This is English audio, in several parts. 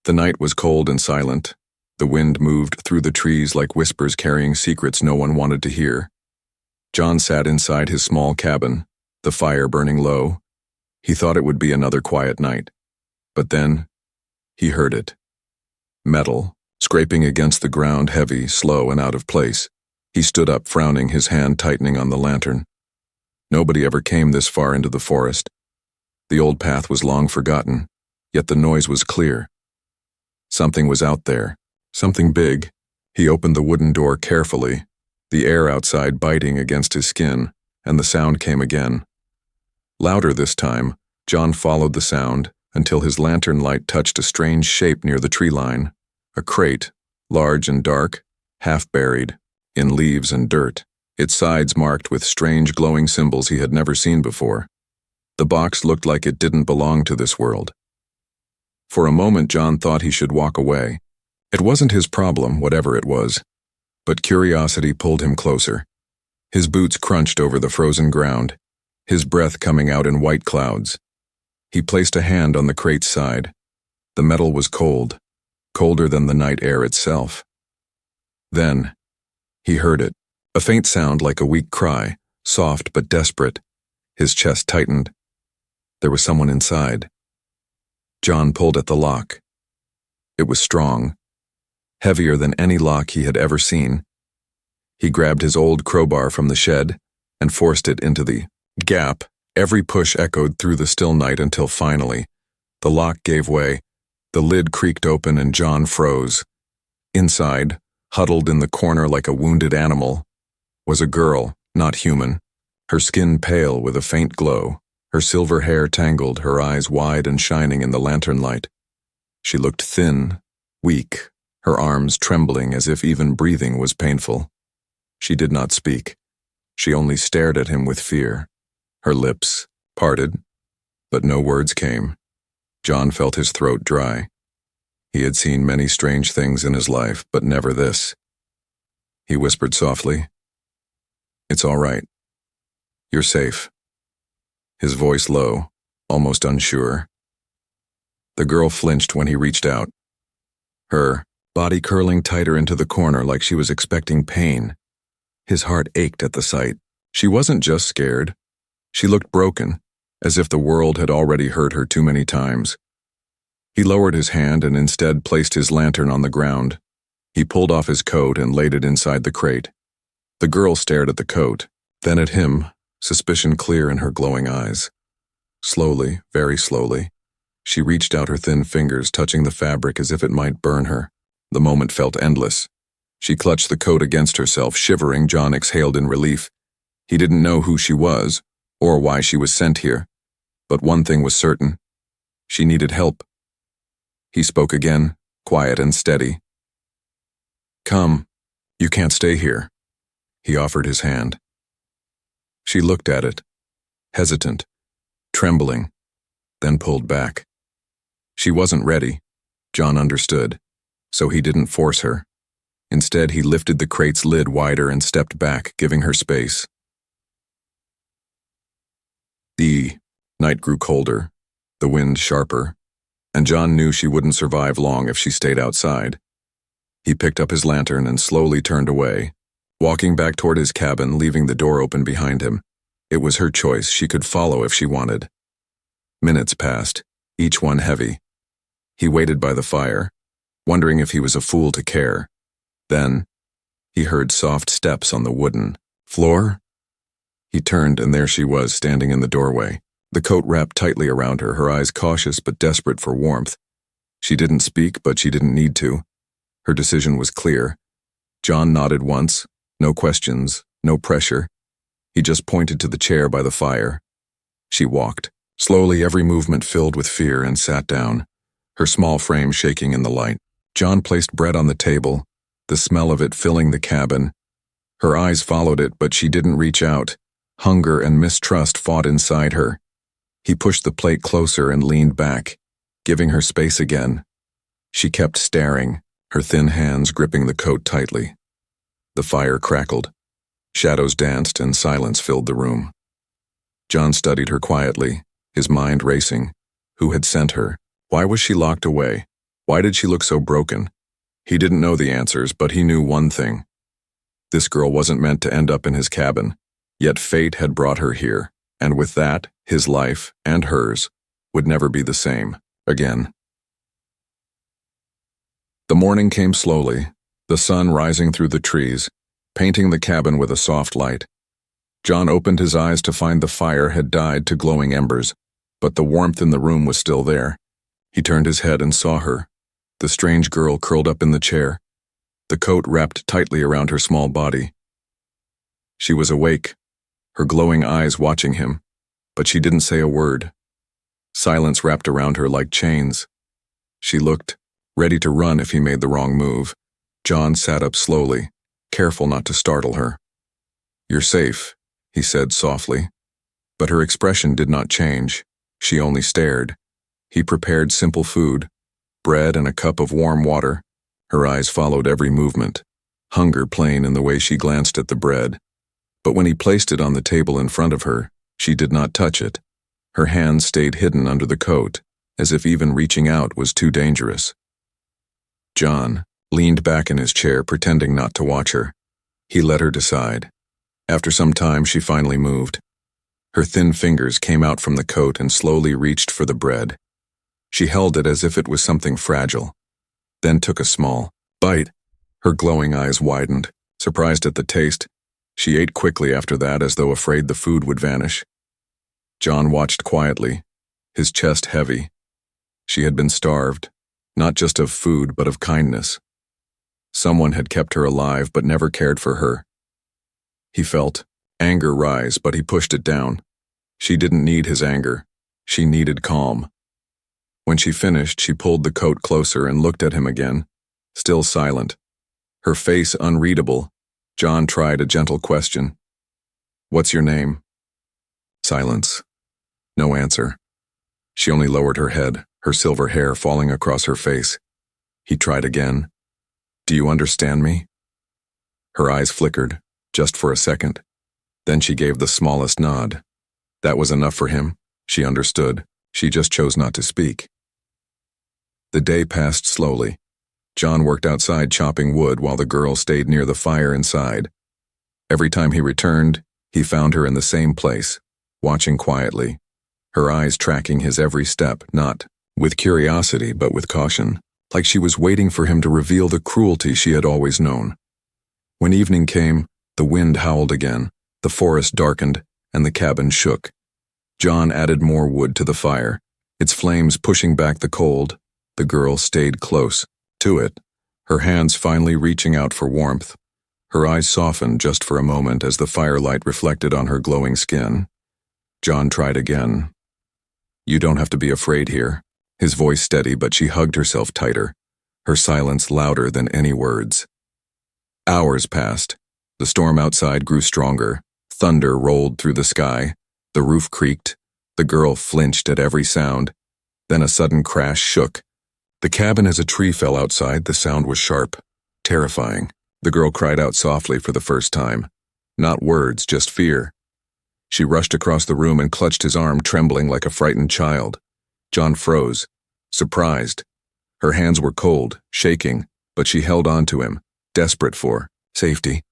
The night was cold and silent. The wind moved through the trees like whispers carrying secrets no one wanted to hear. John sat inside his small cabin, the fire burning low. He thought it would be another quiet night. But then, he heard it. Metal, scraping against the ground, heavy, slow, and out of place. He stood up, frowning, his hand tightening on the lantern. Nobody ever came this far into the forest. The old path was long forgotten, yet the noise was clear. Something was out there, something big. He opened the wooden door carefully, the air outside biting against his skin, and the sound came again. Louder this time, John followed the sound until his lantern light touched a strange shape near the tree line. A crate, large and dark, half buried, in leaves and dirt, its sides marked with strange glowing symbols he had never seen before. The box looked like it didn't belong to this world. For a moment, John thought he should walk away. It wasn't his problem, whatever it was, but curiosity pulled him closer. His boots crunched over the frozen ground, his breath coming out in white clouds. He placed a hand on the crate's side. The metal was cold, colder than the night air itself. Then, he heard it, a faint sound like a weak cry, soft but desperate. His chest tightened. There was someone inside. John pulled at the lock. It was strong, heavier than any lock he had ever seen. He grabbed his old crowbar from the shed and forced it into the gap. Every push echoed through the still night until finally, the lock gave way, the lid creaked open and John froze. Inside, huddled in the corner like a wounded animal, was a girl, not human, her skin pale with a faint glow, her silver hair tangled, her eyes wide and shining in the lantern light. She looked thin, weak, her arms trembling as if even breathing was painful. She did not speak. She only stared at him with fear. Her lips parted, but no words came. John felt his throat dry. He had seen many strange things in his life, but never this. He whispered softly, "It's all right. You're safe." His voice low, almost unsure. The girl flinched when he reached out, her body curling tighter into the corner like she was expecting pain. His heart ached at the sight. She wasn't just scared. She looked broken, as if the world had already hurt her too many times. He lowered his hand and instead placed his lantern on the ground. He pulled off his coat and laid it inside the crate. The girl stared at the coat, then at him, suspicion clear in her glowing eyes. Slowly, very slowly, she reached out her thin fingers, touching the fabric as if it might burn her. The moment felt endless. She clutched the coat against herself, shivering. John exhaled in relief. He didn't know who she was, or why she was sent here. But one thing was certain. She needed help. He spoke again, quiet and steady. "Come. You can't stay here." He offered his hand. She looked at it, hesitant, trembling, then pulled back. She wasn't ready. John understood, so he didn't force her. Instead, he lifted the crate's lid wider and stepped back, giving her space. The night grew colder, the wind sharper, and John knew she wouldn't survive long if she stayed outside. He picked up his lantern and slowly turned away, walking back toward his cabin, leaving the door open behind him. It was her choice. She could follow if she wanted. Minutes passed, each one heavy. He waited by the fire, wondering if he was a fool to care. Then, he heard soft steps on the wooden floor. He turned, and there she was, standing in the doorway, the coat wrapped tightly around her, her eyes cautious but desperate for warmth. She didn't speak, but she didn't need to. Her decision was clear. John nodded once, no questions, no pressure. He just pointed to the chair by the fire. She walked, slowly, every movement filled with fear, and sat down, her small frame shaking in the light. John placed bread on the table, the smell of it filling the cabin. Her eyes followed it, but she didn't reach out. Hunger and mistrust fought inside her. He pushed the plate closer and leaned back, giving her space again. She kept staring, her thin hands gripping the coat tightly. The fire crackled. Shadows danced and silence filled the room. John studied her quietly, his mind racing. Who had sent her? Why was she locked away? Why did she look so broken? He didn't know the answers, but he knew one thing. This girl wasn't meant to end up in his cabin, yet fate had brought her here, and with that, his life, and hers, would never be the same again. The morning came slowly, the sun rising through the trees, painting the cabin with a soft light. John opened his eyes to find the fire had died to glowing embers, but the warmth in the room was still there. He turned his head and saw her, the strange girl curled up in the chair, the coat wrapped tightly around her small body. She was awake, her glowing eyes watching him, but she didn't say a word. Silence wrapped around her like chains. She looked, ready to run if he made the wrong move. John sat up slowly, careful not to startle her. "You're safe," he said softly. But her expression did not change. She only stared. He prepared simple food, bread and a cup of warm water. Her eyes followed every movement, hunger plain in the way she glanced at the bread. But when he placed it on the table in front of her, she did not touch it. Her hands stayed hidden under the coat, as if even reaching out was too dangerous. John leaned back in his chair, pretending not to watch her. He let her decide. After some time, she finally moved. Her thin fingers came out from the coat and slowly reached for the bread. She held it as if it was something fragile, then took a small bite. Her glowing eyes widened, surprised at the taste. She ate quickly after that, as though afraid the food would vanish. John watched quietly, his chest heavy. She had been starved, not just of food but of kindness. Someone had kept her alive but never cared for her. He felt anger rise, but he pushed it down. She didn't need his anger. She needed calm. When she finished, she pulled the coat closer and looked at him again, still silent. Her face unreadable. John tried a gentle question. "What's your name?" Silence. No answer. She only lowered her head, her silver hair falling across her face. He tried again. "Do you understand me?" Her eyes flickered, just for a second. Then she gave the smallest nod. That was enough for him. She understood. She just chose not to speak. The day passed slowly. John worked outside chopping wood while the girl stayed near the fire inside. Every time he returned, he found her in the same place, watching quietly, her eyes tracking his every step, not with curiosity but with caution, like she was waiting for him to reveal the cruelty she had always known. When evening came, the wind howled again, the forest darkened, and the cabin shook. John added more wood to the fire, its flames pushing back the cold. The girl stayed close to it, her hands finally reaching out for warmth. Her eyes softened just for a moment as the firelight reflected on her glowing skin. John tried again. "You don't have to be afraid here." His voice steady, but she hugged herself tighter, her silence louder than any words. Hours passed. The storm outside grew stronger. Thunder rolled through the sky. The roof creaked. The girl flinched at every sound. Then a sudden crash shook the cabin as a tree fell outside. The sound was sharp, terrifying. The girl cried out softly for the first time. Not words, just fear. She rushed across the room and clutched his arm, trembling like a frightened child. John froze, surprised. Her hands were cold, shaking, but she held on to him, desperate for safety.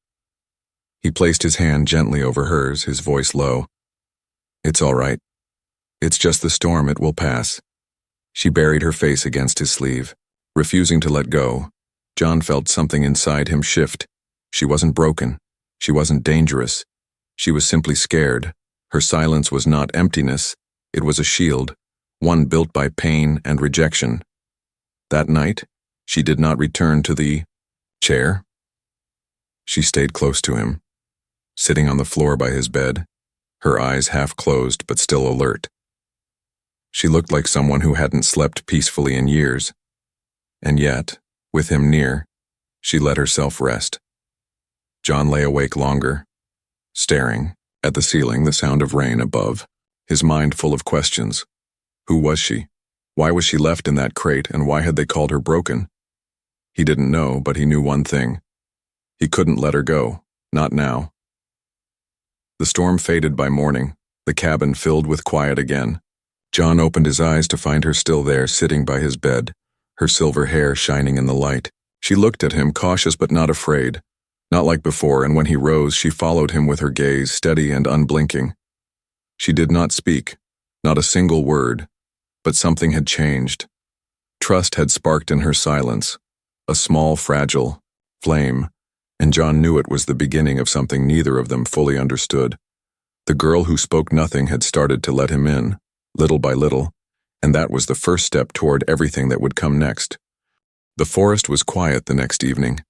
He placed his hand gently over hers, his voice low. "It's all right. It's just the storm, it will pass." She buried her face against his sleeve, refusing to let go. John felt something inside him shift. She wasn't broken. She wasn't dangerous. She was simply scared. Her silence was not emptiness. It was a shield, one built by pain and rejection. That night, she did not return to the chair. She stayed close to him, sitting on the floor by his bed, her eyes half closed but still alert. She looked like someone who hadn't slept peacefully in years. And yet, with him near, she let herself rest. John lay awake longer, staring at the ceiling, the sound of rain above, his mind full of questions. Who was she? Why was she left in that crate, and why had they called her broken? He didn't know, but he knew one thing. He couldn't let her go, not now. The storm faded by morning, the cabin filled with quiet again. John opened his eyes to find her still there, sitting by his bed, her silver hair shining in the light. She looked at him, cautious but not afraid. Not like before, and when he rose, she followed him with her gaze, steady and unblinking. She did not speak, not a single word, but something had changed. Trust had sparked in her silence, a small, fragile flame, and John knew it was the beginning of something neither of them fully understood. The girl who spoke nothing had started to let him in, little by little, and that was the first step toward everything that would come next. The forest was quiet the next evening.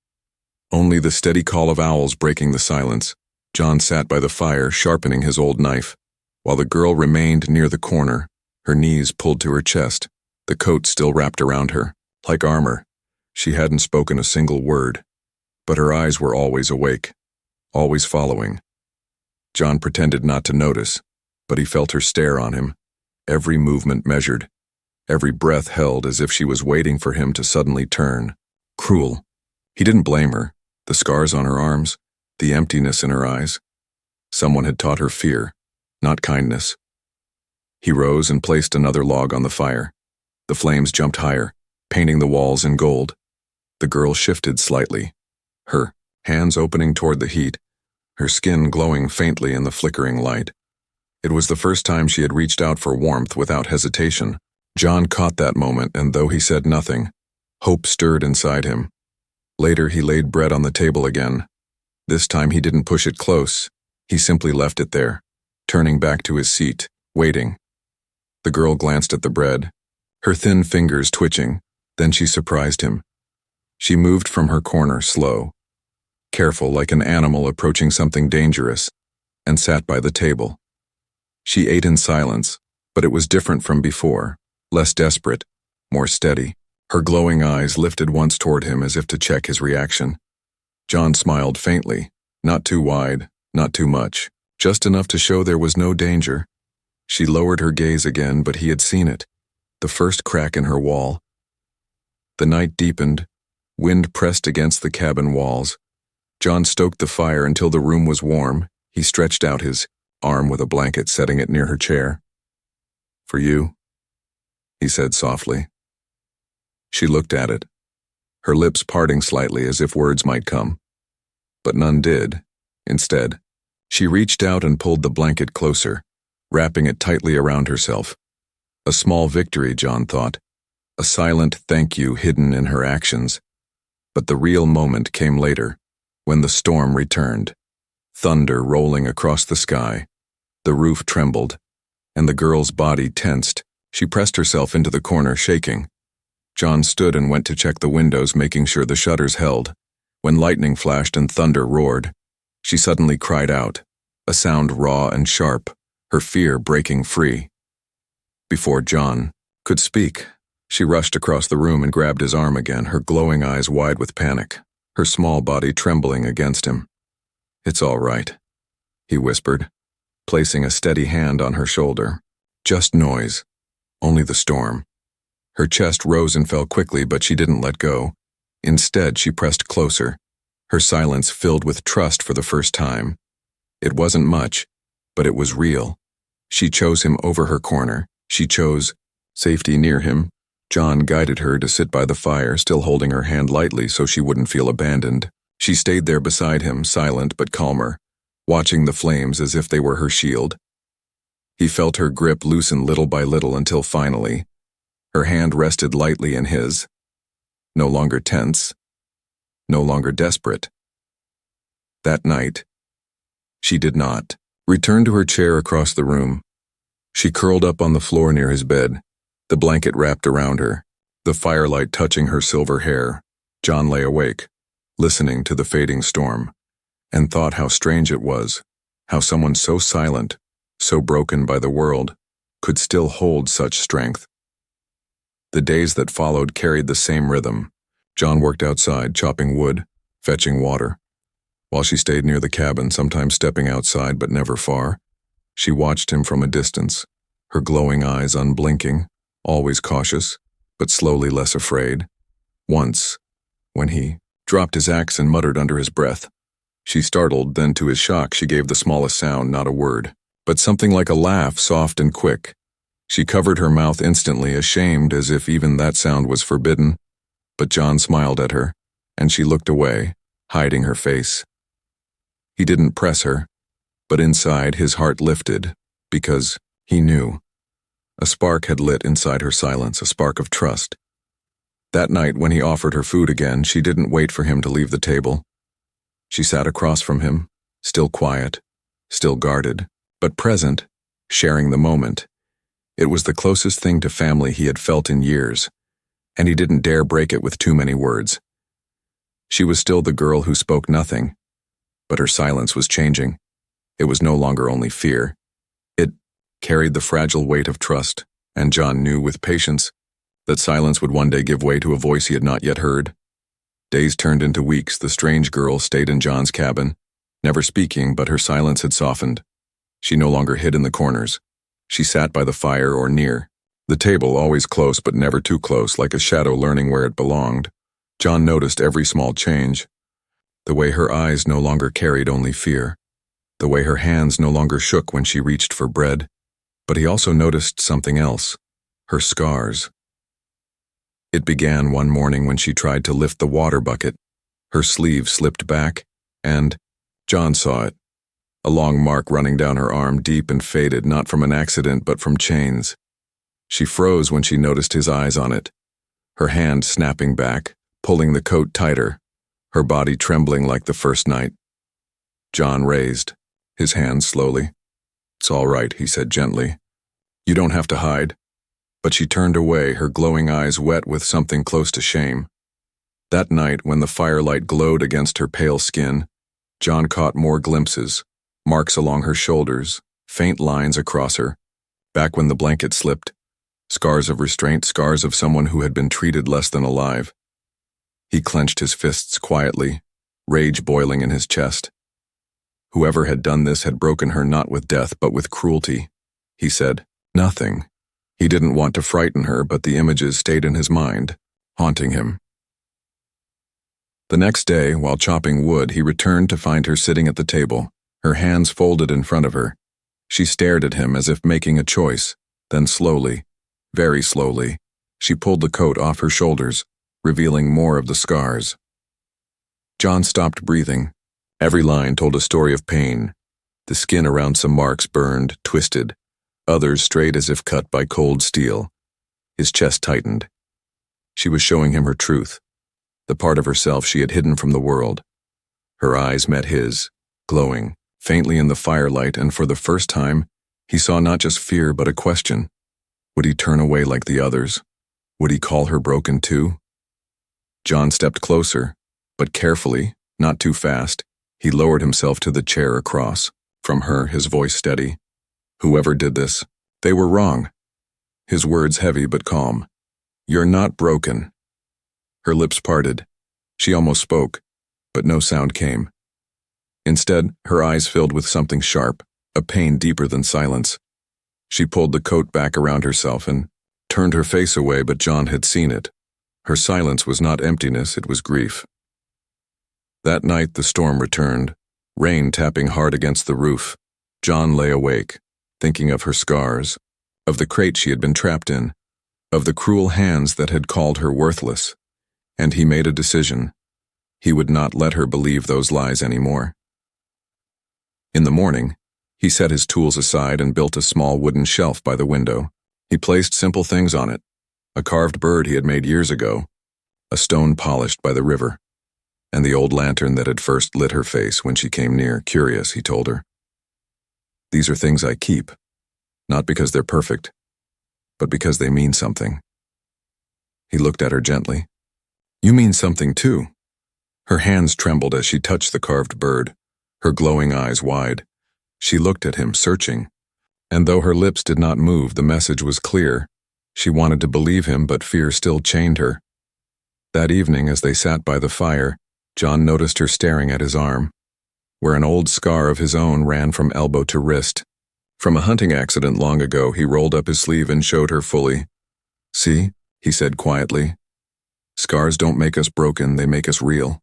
Only the steady call of owls breaking the silence. John sat by the fire, sharpening his old knife, while the girl remained near the corner, her knees pulled to her chest, the coat still wrapped around her, like armor. She hadn't spoken a single word, but her eyes were always awake, always following. John pretended not to notice, but he felt her stare on him, every movement measured, every breath held as if she was waiting for him to suddenly turn. Cruel. He didn't blame her, the scars on her arms, the emptiness in her eyes. Someone had taught her fear, not kindness. He rose and placed another log on the fire. The flames jumped higher, painting the walls in gold. The girl shifted slightly, her hands opening toward the heat, her skin glowing faintly in the flickering light. It was the first time she had reached out for warmth without hesitation. John caught that moment, and though he said nothing, hope stirred inside him. Later, he laid bread on the table again. This time he didn't push it close. He simply left it there, turning back to his seat, waiting. The girl glanced at the bread, her thin fingers twitching. Then she surprised him. She moved from her corner, slow, careful, like an animal approaching something dangerous, and sat by the table. She ate in silence, but it was different from before, less desperate, more steady. Her glowing eyes lifted once toward him as if to check his reaction. John smiled faintly, not too wide, not too much, just enough to show there was no danger. She lowered her gaze again, but he had seen it, the first crack in her wall. The night deepened, wind pressed against the cabin walls. John stoked the fire until the room was warm. He stretched out his arm with a blanket, setting it near her chair. "For you," he said softly. She looked at it, her lips parting slightly as if words might come. But none did. Instead, she reached out and pulled the blanket closer, wrapping it tightly around herself. A small victory, John thought, a silent thank you hidden in her actions. But the real moment came later, when the storm returned. Thunder rolling across the sky. The roof trembled, and the girl's body tensed. She pressed herself into the corner, shaking. John stood and went to check the windows, making sure the shutters held. When lightning flashed and thunder roared, she suddenly cried out, a sound raw and sharp, her fear breaking free. Before John could speak, she rushed across the room and grabbed his arm again, her glowing eyes wide with panic, her small body trembling against him. "It's all right," he whispered, placing a steady hand on her shoulder. "Just noise. Only the storm." Her chest rose and fell quickly, but she didn't let go. Instead, she pressed closer, her silence filled with trust for the first time. It wasn't much, but it was real. She chose him over her corner. She chose safety near him. John guided her to sit by the fire, still holding her hand lightly so she wouldn't feel abandoned. She stayed there beside him, silent but calmer, watching the flames as if they were her shield. He felt her grip loosen little by little until finally, her hand rested lightly in his. No longer tense, no longer desperate. That night, she did not return to her chair across the room. She curled up on the floor near his bed, the blanket wrapped around her, the firelight touching her silver hair. John lay awake, listening to the fading storm, and thought how strange it was, how someone so silent, so broken by the world, could still hold such strength. The days that followed carried the same rhythm. John worked outside, chopping wood, fetching water, while she stayed near the cabin, sometimes stepping outside but never far. She watched him from a distance, her glowing eyes unblinking, always cautious, but slowly less afraid. Once, when he dropped his axe and muttered under his breath, she startled, then to his shock she gave the smallest sound, not a word, but something like a laugh, soft and quick. She covered her mouth instantly, ashamed as if even that sound was forbidden, but John smiled at her, and she looked away, hiding her face. He didn't press her, but inside his heart lifted, because he knew. A spark had lit inside her silence, a spark of trust. That night, when he offered her food again, she didn't wait for him to leave the table. She sat across from him, still quiet, still guarded, but present, sharing the moment. It was the closest thing to family he had felt in years, and he didn't dare break it with too many words. She was still the girl who spoke nothing, but her silence was changing. It was no longer only fear. It carried the fragile weight of trust, and John knew with patience that silence would one day give way to a voice he had not yet heard. Days turned into weeks. The strange girl stayed in John's cabin, never speaking, but her silence had softened. She no longer hid in the corners. She sat by the fire or near the table, always close but never too close, like a shadow learning where it belonged. John noticed every small change. The way her eyes no longer carried only fear. The way her hands no longer shook when she reached for bread. But he also noticed something else. Her scars. It began one morning when she tried to lift the water bucket. Her sleeve slipped back, and John saw it. A long mark running down her arm, deep and faded, not from an accident but from chains. She froze when she noticed his eyes on it, her hand snapping back, pulling the coat tighter, her body trembling like the first night. John raised his hand slowly. "It's all right," he said gently. "You don't have to hide." But she turned away, her glowing eyes wet with something close to shame. That night, when the firelight glowed against her pale skin, John caught more glimpses, marks along her shoulders, faint lines across her, back when the blanket slipped, scars of restraint, scars of someone who had been treated less than alive. He clenched his fists quietly, rage boiling in his chest. Whoever had done this had broken her not with death but with cruelty. He said nothing. He didn't want to frighten her, but the images stayed in his mind, haunting him. The next day, while chopping wood, he returned to find her sitting at the table, her hands folded in front of her. She stared at him as if making a choice, then slowly, very slowly, she pulled the coat off her shoulders, revealing more of the scars. John stopped breathing. Every line told a story of pain. The skin around some marks burned, twisted, others straight as if cut by cold steel. His chest tightened. She was showing him her truth, the part of herself she had hidden from the world. Her eyes met his, glowing, faintly in the firelight, and for the first time, he saw not just fear but a question. Would he turn away like the others? Would he call her broken too? John stepped closer, but carefully, not too fast. He lowered himself to the chair across. From her, his voice steady. "Whoever did this, they were wrong." His words heavy but calm. "You're not broken." Her lips parted. She almost spoke, but no sound came. Instead, her eyes filled with something sharp, a pain deeper than silence. She pulled the coat back around herself and turned her face away, but John had seen it. Her silence was not emptiness, it was grief. That night the storm returned, rain tapping hard against the roof. John lay awake, thinking of her scars, of the crate she had been trapped in, of the cruel hands that had called her worthless. And he made a decision. He would not let her believe those lies anymore. In the morning, he set his tools aside and built a small wooden shelf by the window. He placed simple things on it, a carved bird he had made years ago, a stone polished by the river, and the old lantern that had first lit her face when she came near, curious, he told her. "These are things I keep, not because they're perfect, but because they mean something." He looked at her gently. "You mean something too." Her hands trembled as she touched the carved bird, her glowing eyes wide. She looked at him, searching, and though her lips did not move, the message was clear. She wanted to believe him, but fear still chained her. That evening, as they sat by the fire, John noticed her staring at his arm, where an old scar of his own ran from elbow to wrist. From a hunting accident long ago, he rolled up his sleeve and showed her fully. "See," he said quietly, "scars don't make us broken, they make us real."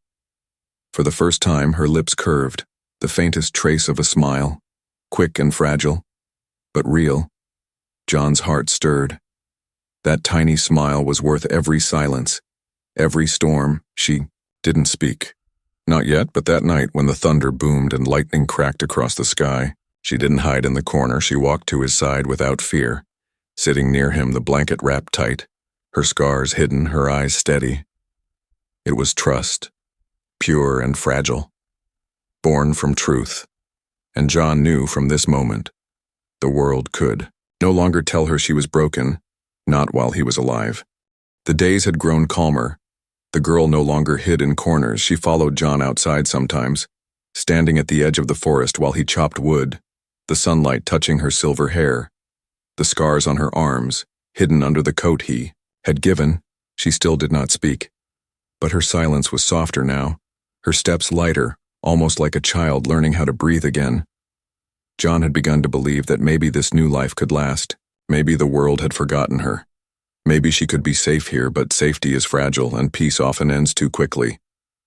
For the first time, her lips curved, the faintest trace of a smile, quick and fragile, but real. John's heart stirred. That tiny smile was worth every silence, every storm. She didn't speak. Not yet, but that night when the thunder boomed and lightning cracked across the sky, she didn't hide in the corner. She walked to his side without fear, sitting near him, the blanket wrapped tight, her scars hidden, her eyes steady. It was trust, pure and fragile, born from truth. And John knew from this moment, the world could no longer tell her she was broken, not while he was alive. The days had grown calmer. The girl no longer hid in corners. She followed John outside sometimes, standing at the edge of the forest while he chopped wood, the sunlight touching her silver hair, the scars on her arms, hidden under the coat he had given. She still did not speak, but her silence was softer now, her steps lighter, almost like a child learning how to breathe again. John had begun to believe that maybe this new life could last. Maybe the world had forgotten her. Maybe she could be safe here, but safety is fragile and peace often ends too quickly.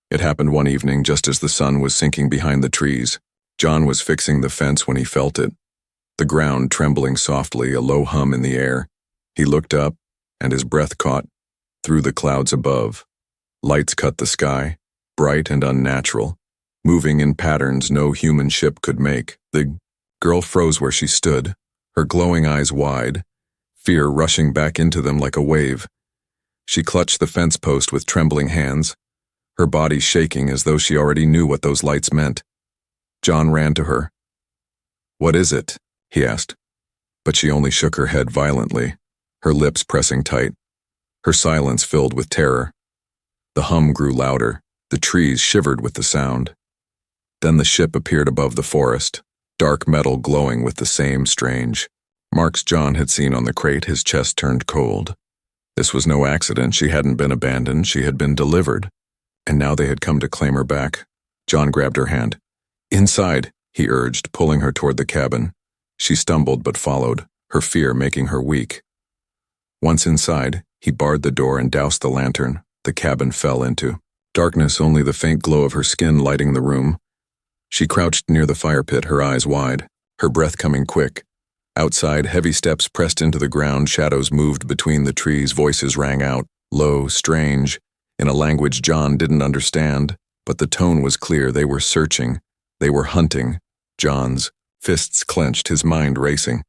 It happened one evening just as the sun was sinking behind the trees. John was fixing the fence when he felt it. The ground trembling softly, a low hum in the air. He looked up, and his breath caught through the clouds above. Lights cut the sky, bright and unnatural, moving in patterns no human ship could make. The girl froze where she stood, her glowing eyes wide, fear rushing back into them like a wave. She clutched the fence post with trembling hands, her body shaking as though she already knew what those lights meant. John ran to her. "What is it?" he asked. But she only shook her head violently, her lips pressing tight, her silence filled with terror. The hum grew louder, the trees shivered with the sound. Then the ship appeared above the forest, dark metal glowing with the same strange marks John had seen on the crate. His chest turned cold. This was no accident. She hadn't been abandoned. She had been delivered. And now they had come to claim her back. John grabbed her hand. "Inside," he urged, pulling her toward the cabin. She stumbled but followed, her fear making her weak. Once inside, he barred the door and doused the lantern. The cabin fell into darkness, only the faint glow of her skin lighting the room. She crouched near the fire pit, her eyes wide, her breath coming quick. Outside, heavy steps pressed into the ground, shadows moved between the trees, voices rang out, low, strange, in a language John didn't understand, but the tone was clear. They were searching, they were hunting. John's fists clenched, his mind racing.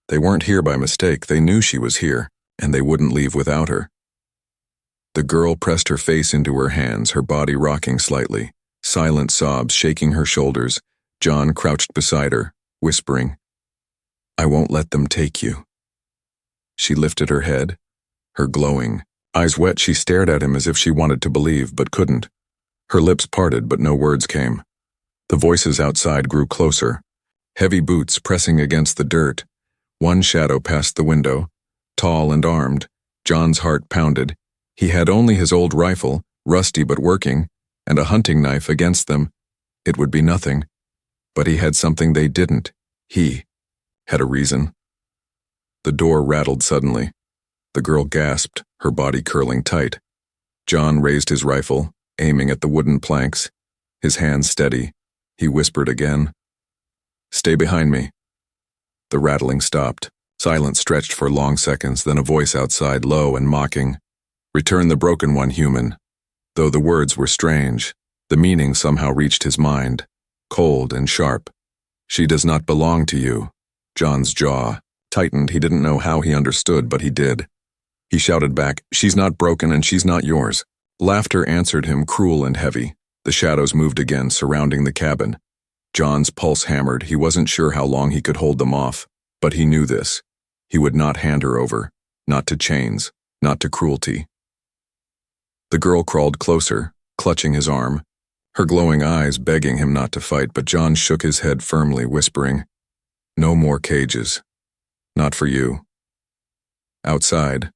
They weren't here by mistake. They knew she was here, and they wouldn't leave without her. The girl pressed her face into her hands, her body rocking slightly, silent sobs shaking her shoulders. John crouched beside her, whispering, "I won't let them take you." She lifted her head, her glowing eyes wet. She stared at him as if she wanted to believe, but couldn't. Her lips parted, but no words came. The voices outside grew closer, heavy boots pressing against the dirt. One shadow passed the window, tall and armed. John's heart pounded. He had only his old rifle, rusty but working, and a hunting knife against them. It would be nothing. But he had something they didn't. He had a reason. The door rattled suddenly. The girl gasped, her body curling tight. John raised his rifle, aiming at the wooden planks, his hands steady. He whispered again, "Stay behind me." The rattling stopped. Silence stretched for long seconds, then a voice outside, low and mocking, "Return the broken one, human." Though the words were strange, the meaning somehow reached his mind, cold and sharp. "She does not belong to you." John's jaw tightened. He didn't know how he understood, but he did. He shouted back, "She's not broken and she's not yours." Laughter answered him, cruel and heavy. The shadows moved again, surrounding the cabin. John's pulse hammered. He wasn't sure how long he could hold them off, but he knew this. He would not hand her over, not to chains, not to cruelty. The girl crawled closer, clutching his arm, her glowing eyes begging him not to fight, but John shook his head firmly, whispering, "No more cages. Not for you." Outside,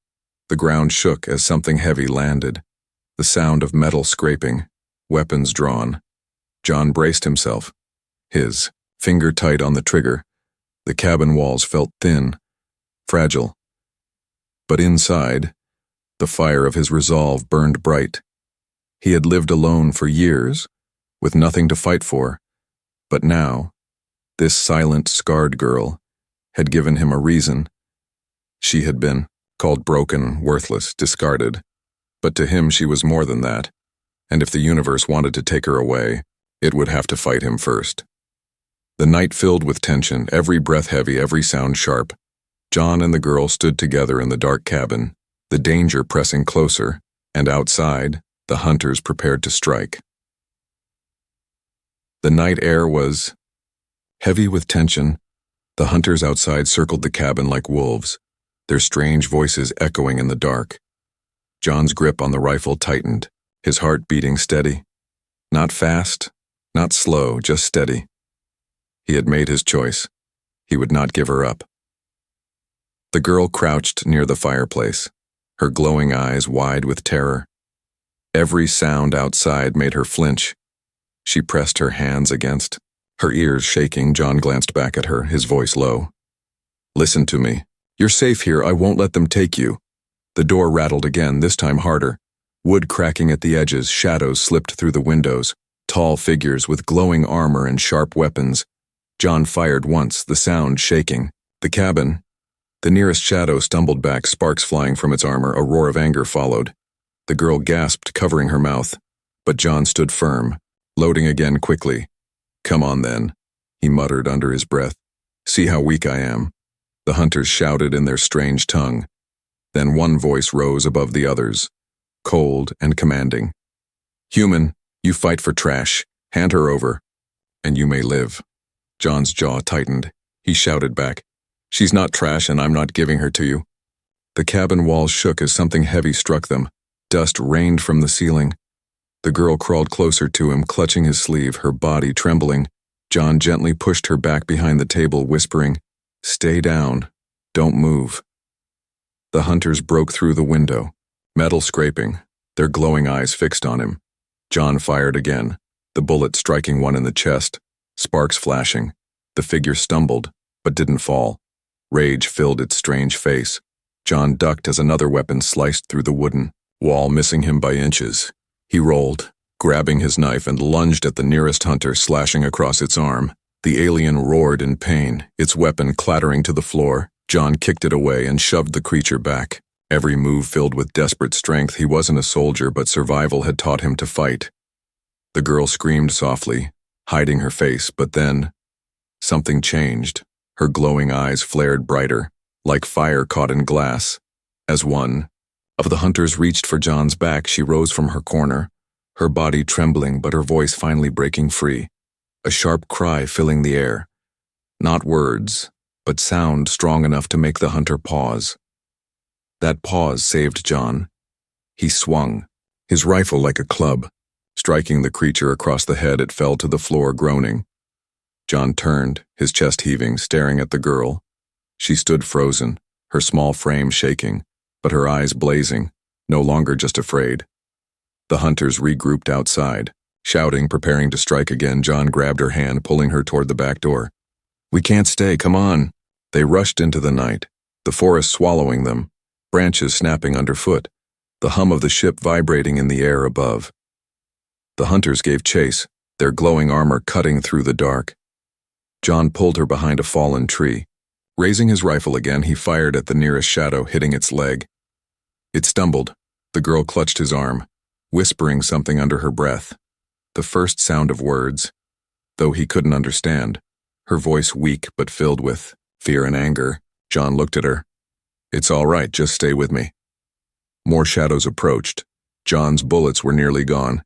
the ground shook as something heavy landed, the sound of metal scraping, weapons drawn. John braced himself, his finger tight on the trigger. The cabin walls felt thin, fragile. But inside, the fire of his resolve burned bright. He had lived alone for years, with nothing to fight for, but now, this silent, scarred girl had given him a reason, She had been called broken, worthless, discarded. But to him she was more than that, and if the universe wanted to take her away, it would have to fight him first. The night filled with tension, every breath heavy, every sound sharp. John and the girl stood together in the dark cabin, the danger pressing closer, and outside, the hunters prepared to strike. The night air was heavy with tension. The hunters outside circled the cabin like wolves, their strange voices echoing in the dark. John's grip on the rifle tightened, his heart beating steady. Not fast, not slow, just steady. He had made his choice. He would not give her up. The girl crouched near the fireplace, her glowing eyes wide with terror. Every sound outside made her flinch. She pressed her hands against, her ears shaking. John glanced back at her, his voice low. "Listen to me. You're safe here. I won't let them take you." The door rattled again, this time harder. Wood cracking at the edges, shadows slipped through the windows, tall figures with glowing armor and sharp weapons. John fired once, the sound shaking. The cabin. The nearest shadow stumbled back, sparks flying from its armor. A roar of anger followed. The girl gasped, covering her mouth. But John stood firm, loading again quickly. "Come on then," he muttered under his breath. "See how weak I am." The hunters shouted in their strange tongue. Then one voice rose above the others, cold and commanding. "Human, you fight for trash. Hand her over, and you may live." John's jaw tightened. He shouted back, "She's not trash and I'm not giving her to you." The cabin walls shook as something heavy struck them. Dust rained from the ceiling. The girl crawled closer to him, clutching his sleeve, her body trembling. John gently pushed her back behind the table, whispering, "Stay down. Don't move." The hunters broke through the window, metal scraping, their glowing eyes fixed on him. John fired again, the bullet striking one in the chest, sparks flashing. The figure stumbled, but didn't fall. Rage filled its strange face. John ducked as another weapon sliced through the wooden wall, missing him by inches. He rolled, grabbing his knife, and lunged at the nearest hunter, slashing across its arm. The alien roared in pain, its weapon clattering to the floor. John kicked it away and shoved the creature back, every move filled with desperate strength. He wasn't a soldier, but survival had taught him to fight. The girl screamed softly, hiding her face, but then something changed. Her glowing eyes flared brighter, like fire caught in glass. As one of the hunters reached for John's back, she rose from her corner, her body trembling but her voice finally breaking free. A sharp cry filling the air. Not words, but sound strong enough to make the hunter pause. That pause saved John. He swung, his rifle like a club. Striking the creature across the head, it fell to the floor, groaning. John turned, his chest heaving, staring at the girl. She stood frozen, her small frame shaking, but her eyes blazing, no longer just afraid. The hunters regrouped outside, shouting, preparing to strike again. John grabbed her hand, pulling her toward the back door. "We can't stay, come on." They rushed into the night, the forest swallowing them, branches snapping underfoot, the hum of the ship vibrating in the air above. The hunters gave chase, their glowing armor cutting through the dark. John pulled her behind a fallen tree. Raising his rifle again, he fired at the nearest shadow, hitting its leg. It stumbled. The girl clutched his arm, whispering something under her breath. The first sound of words, though he couldn't understand. Her voice weak but filled with fear and anger. John looked at her. "It's all right, just stay with me." More shadows approached. John's bullets were nearly gone.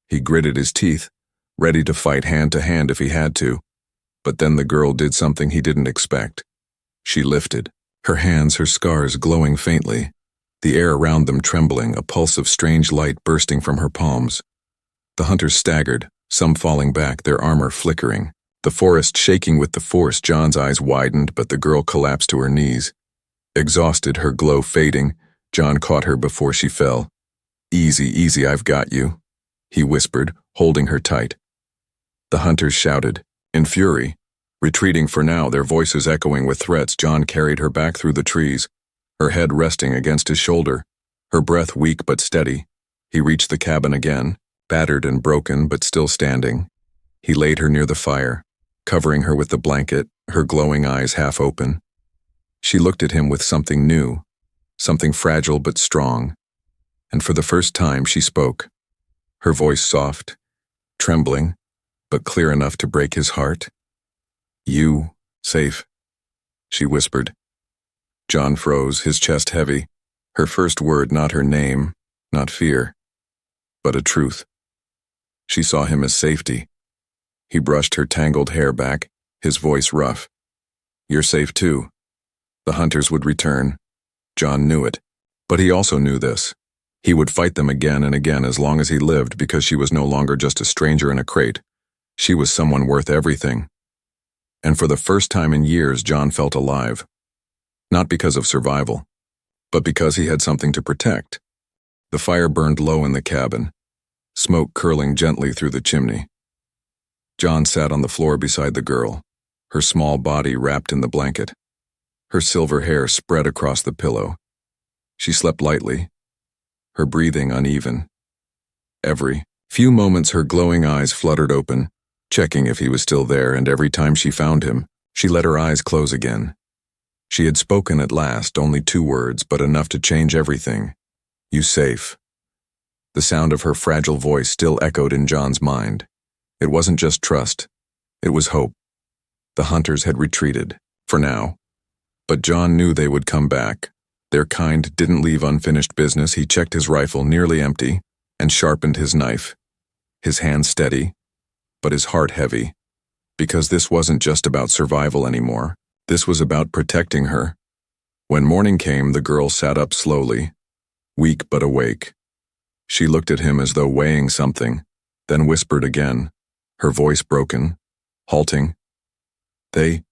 He gritted his teeth, ready to fight hand to hand if he had to. But then the girl did something he didn't expect. She lifted, her hands, her scars glowing faintly, the air around them trembling, a pulse of strange light bursting from her palms. The hunters staggered, some falling back, their armor flickering. The forest shaking with the force. John's eyes widened, but the girl collapsed to her knees. Exhausted, her glow fading, John caught her before she fell. "Easy, easy, I've got you," he whispered, holding her tight. The hunters shouted, in fury, retreating for now, their voices echoing with threats. John carried her back through the trees, her head resting against his shoulder, her breath weak but steady. He reached the cabin again, battered and broken but still standing. He laid her near the fire, covering her with the blanket, her glowing eyes half open. She looked at him with something new, something fragile but strong, and for the first time she spoke, her voice soft, trembling, but clear enough to break his heart. "You, safe," she whispered. John froze, his chest heavy. Her first word, not her name, not fear, but a truth. She saw him as safety. He brushed her tangled hair back, his voice rough. "You're safe too. The hunters would return." John knew it, but he also knew this. He would fight them again and again as long as he lived, because she was no longer just a stranger in a crate. She was someone worth everything. And for the first time in years, John felt alive. Not because of survival, but because he had something to protect. The fire burned low in the cabin, smoke curling gently through the chimney. John sat on the floor beside the girl, her small body wrapped in the blanket. Her silver hair spread across the pillow. She slept lightly, her breathing uneven. Every few moments her glowing eyes fluttered open, checking if he was still there, and every time she found him, she let her eyes close again. She had spoken at last, only 2 words, but enough to change everything. "You safe." The sound of her fragile voice still echoed in John's mind. It wasn't just trust, it was hope. The hunters had retreated, for now. But John knew they would come back. Their kind didn't leave unfinished business. He checked his rifle, nearly empty, and sharpened his knife. His hand steady, but his heart heavy. Because this wasn't just about survival anymore. This was about protecting her. When morning came, the girl sat up slowly, weak but awake. She looked at him as though weighing something, then whispered again, her voice broken, halting. "They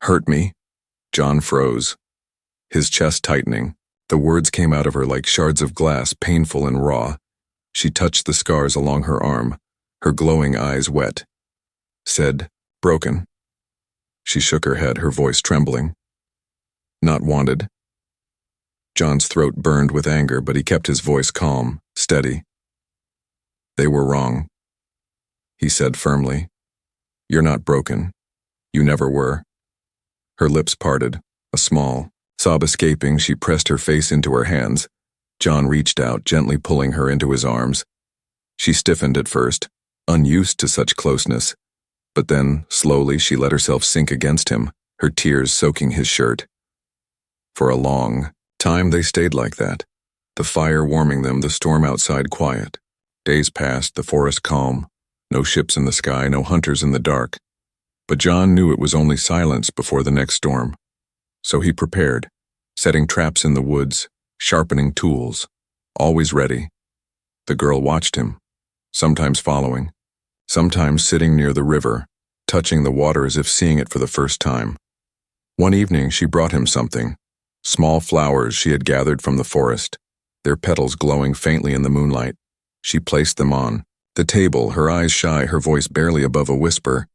hurt me." John froze, his chest tightening. The words came out of her like shards of glass, painful and raw. She touched the scars along her arm, her glowing eyes wet. Said, "Broken." She shook her head, her voice trembling. "Not wanted." John's throat burned with anger, but he kept his voice calm, steady. "They were wrong," he said firmly. "You're not broken. You never were." Her lips parted, a small sob escaping. She pressed her face into her hands. John reached out, gently pulling her into his arms. She stiffened at first, unused to such closeness. But then, slowly, she let herself sink against him, her tears soaking his shirt. For a long time they stayed like that, the fire warming them, the storm outside quiet. Days passed, the forest calm, no ships in the sky, no hunters in the dark. But John knew it was only silence before the next storm. So he prepared, setting traps in the woods, sharpening tools, always ready. The girl watched him, sometimes following, sometimes sitting near the river, touching the water as if seeing it for the first time. One evening she brought him something, small flowers she had gathered from the forest, their petals glowing faintly in the moonlight. She placed them on the table, her eyes shy, her voice barely above a whisper.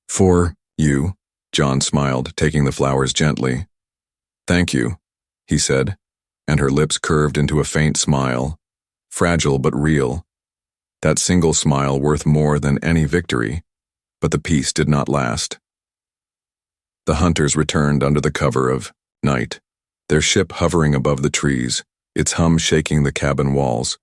"For you," John smiled, taking the flowers gently. "Thank you," he said, and her lips curved into a faint smile, fragile but real. That single smile worth more than any victory, but the peace did not last. The hunters returned under the cover of night, their ship hovering above the trees, its hum shaking the cabin walls.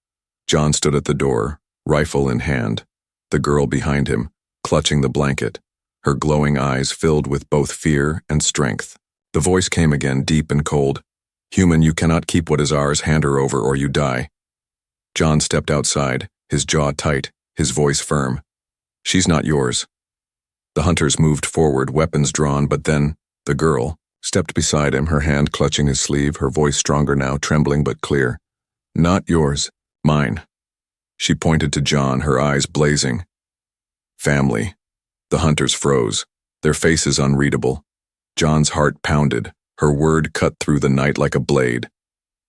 John stood at the door, rifle in hand, the girl behind him, clutching the blanket, her glowing eyes filled with both fear and strength. The voice came again, deep and cold. "Human, you cannot keep what is ours. Hand her over or you die." John stepped outside, his jaw tight, his voice firm. "She's not yours." The hunters moved forward, weapons drawn, but then the girl stepped beside him, her hand clutching his sleeve, her voice stronger now, trembling but clear. "Not yours, mine." She pointed to John, her eyes blazing. "Family." The hunters froze, their faces unreadable. John's heart pounded, her word cut through the night like a blade.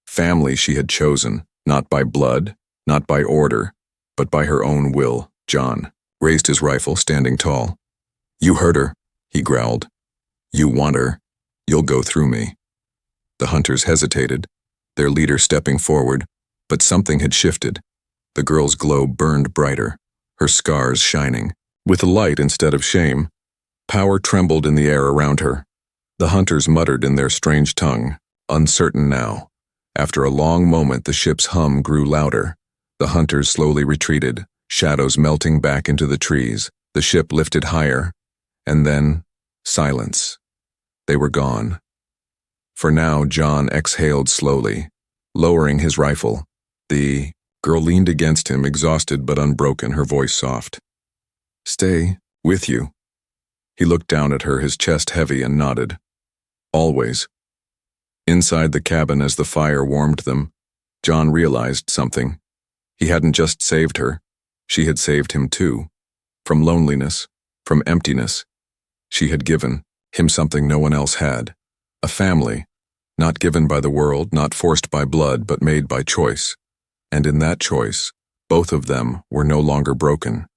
Family she had chosen, not by blood, not by order, but by her own will. John raised his rifle, standing tall. "You heard her," he growled. "You want her. You'll go through me." The hunters hesitated, their leader stepping forward, but something had shifted. The girl's glow burned brighter, her scars shining. With light instead of shame, power trembled in the air around her. The hunters muttered in their strange tongue, uncertain now. After a long moment, the ship's hum grew louder. The hunters slowly retreated, shadows melting back into the trees. The ship lifted higher, and then silence. They were gone. For now, John exhaled slowly, lowering his rifle. The girl leaned against him, exhausted but unbroken, her voice soft. "Stay with you." He looked down at her, his chest heavy, and nodded. "Always." Inside the cabin, as the fire warmed them, John realized something. He hadn't just saved her, she had saved him too. From loneliness, from emptiness. She had given him something no one else had. A family, not given by the world, not forced by blood, but made by choice. And in that choice, both of them were no longer broken.